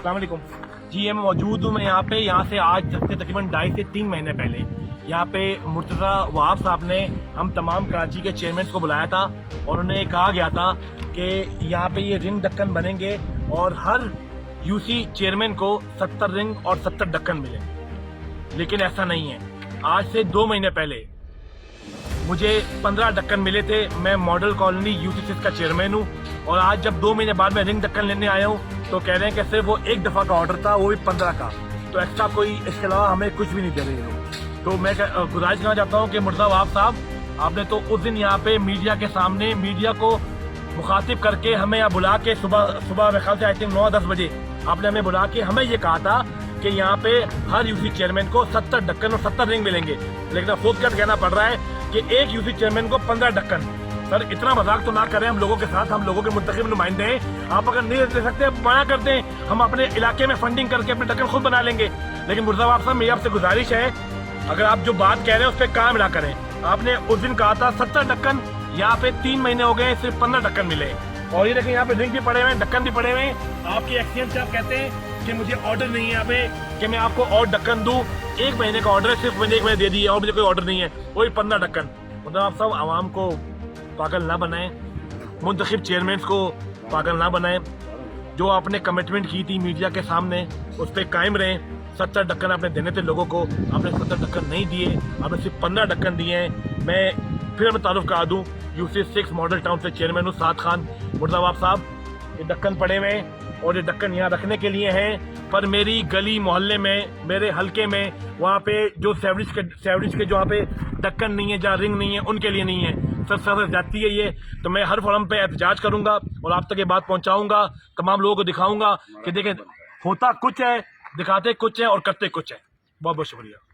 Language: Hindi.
अस्सलाम वालेकुम जी। मैं मौजूद हूँ, मैं यहाँ से आज से तकरीबन 2.5 से 3 महीने पहले यहाँ पे मुर्तज़ा वहाब साहब ने हम तमाम कराची के चेयरमैन को बुलाया था और उन्हें कहा गया था कि यहाँ पे ये रिंग ढक्कन बनेंगे और हर यूसी चेयरमैन को 70 रिंग और 70 ढक्कन मिले, लेकिन ऐसा नहीं है। आज से 2 महीने पहले मुझे 15 ढक्कन मिले थे। मैं मॉडल कॉलोनी यूसी का चेयरमैन हूँ और आज जब 2 महीने बाद मैं रिंग ढक्कन लेने आया हूँ तो कह रहे हैं कि सिर्फ वो एक दफ़ा का ऑर्डर था, वो भी 15 का, तो एक्स्ट्रा कोई इसके अलावा हमें कुछ भी नहीं दे रहे हो। तो मैं गुजारिश करना चाहता हूँ कि मुर्तज़ा वहाब साहब, आपने तो उस दिन यहाँ पे मीडिया के सामने मीडिया को मुखातिब करके हमें यहाँ बुला के सुबह मेरे ख्याल से आई थिंक 9-10 बजे आपने हमें बुला के हमें ये कहा था कि यहाँ पे हर यूसी चेयरमैन को 70 ढक्कन और 70 रिंग मिलेंगे, लेकिन अफसोस कर कहना पड़ रहा है कि एक यूसी चेयरमैन को 15 ढक्कन। सर इतना मजाक तो ना करें हम लोगों के साथ, हम लोगों के मुंतखब नुमाइंदे हैं। आप अगर नहीं दे सकते मना कर दें, हम अपने इलाके में फंडिंग करके अपने ढक्कन खुद बना लेंगे। लेकिन मुर्तज़ा वहाब साहब, मेरी आपसे गुजारिश है, अगर आप जो बात कह रहे हैं उस पर काम ना करें। आपने उस दिन कहा था 70 ढक्कन, यहाँ पे 3 महीने हो गए सिर्फ 15 ढक्कन मिले और ये देखें यहाँ पे रिंग भी पड़े हुए हैं, ढक्कन भी पड़े हुए हैं। आपके एक्सचेंज से आप कहते हैं कि मुझे ऑर्डर नहीं है यहाँ पे कि मैं आपको और ढक्कन दूं। 1 महीने का ऑर्डर है, सिर्फ मैंने 1 महीने दे दिया और मुझे कोई ऑर्डर नहीं है, वही 15 ढक्कन। मतलब आप सब आवाम को पागल ना बनाएं, मुंतखब चेयरमैन को पागल ना बनाएं। जो आपने कमिटमेंट की थी मीडिया के सामने उस पर कायम रहें। 70 ढक्कन आपने देने थे लोगों को, आपने 70 ढक्कन नहीं दिए, आपने सिर्फ 15 ढक्कन दिए हैं। मैं तारुफ करा दूं, यूसी 6 मॉडल टाउन से चेयरमैन हूँ साद खान। मुर्तज़ा वहाब साहब, ये ढक्कन पड़े हुए हैं और ये ढक्कन यहाँ रखने के लिए हैं, पर मेरी गली मोहल्ले में, मेरे हल्के में, वहाँ पे जो सेवरेज के जो वहाँ पे ढक्कन नहीं है, जहाँ रिंग नहीं है, उनके लिए नहीं है। सर जाती है ये, तो मैं हर फोरम पे एहतजाज करूंगा और आप तक ये बात पहुंचाऊंगा, तमाम लोगों को दिखाऊंगा कि देखें होता कुछ है, दिखाते कुछ है और करते कुछ है। बहुत बहुत शुक्रिया।